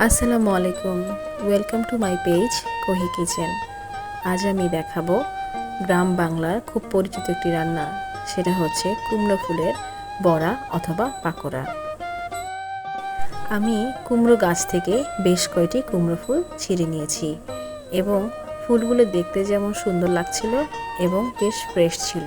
আসসালামু আলাইকুম, welcome to my page কোহি কিচেন। আজ আমি দেখাবো গ্রাম বাংলার খুব পরিচিত একটি রান্না, সেটা হচ্ছে কুমড়ো ফুলের বড়া অথবা পাকোড়া। আমি কুমড়ো গাছ থেকে বেশ কয়টি কুমড়ো ফুল ছিঁড়ে নিয়েছি এবং ফুলগুলো দেখতে যেমন সুন্দর লাগছিল এবং বেশ ফ্রেশ ছিল।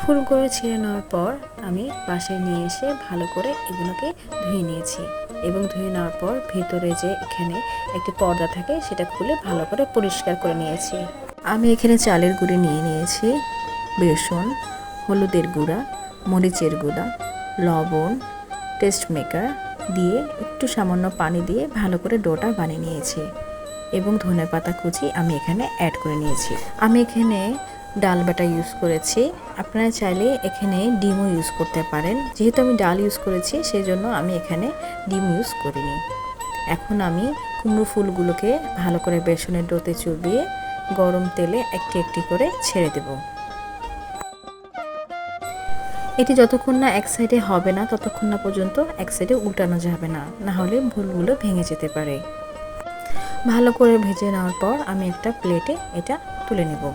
ফুলগুলো ছিঁড়ে নেওয়ার পর আমি বাসায় নিয়ে এসে ভালো করে এগুলোকে ধুয়ে নিয়েছি এবং ধুয়ে নেওয়ার পর ভেতরে যে এখানে একটি পর্দা থাকে সেটা খুলে ভালো করে পরিষ্কার করে নিয়েছি। আমি এখানে চালের গুঁড়ি নিয়ে নিয়েছি, বেসন, হলুদের গুঁড়া, মরিচের গুঁড়া, লবণ, টেস্ট মেকার দিয়ে একটু সামান্য পানি দিয়ে ভালো করে ডোটা বানিয়ে নিয়েছি এবং ধনেপাতা কুচি আমি এখানে অ্যাড করে নিয়েছি। আমি এখানে ডাল বাটা ইউজ করেছি, আপনারা চাইলে এখানে ডিমও ইউজ করতে পারেন। যেহেতু আমি ডাল ইউজ করেছি সেই জন্য আমি এখানে ডিম ইউজ করিনি। এখন আমি কুমড়ো ফুলগুলোকে ভালো করে বেসনের ডোতে চুবিয়ে গরম তেলে একটি একটি করে ছেড়ে দেব। এটি যতক্ষণ না এক সাইডে হবে না ততক্ষণ না পর্যন্ত এক সাইডে উল্টানো যাবে না, না হলে ফুলগুলো ভেঙে যেতে পারে। ভালো করে ভেজে নেওয়ার পর আমি একটা প্লেটে এটা তুলে নেব।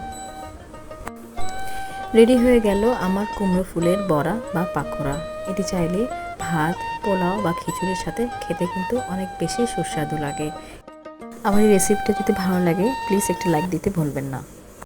রেডি হয়ে গেল আমার কুমড়ো ফুলের বড়া বা পাকোড়া। এটি চাইলে ভাত, পোলাও বা খিচুড়ির সাথে খেতে কিন্তু অনেক বেশি সুস্বাদু লাগে। আমার এই রেসিপিটা যদি ভালো লাগে প্লিজ একটা লাইক দিতে ভুলবেন না।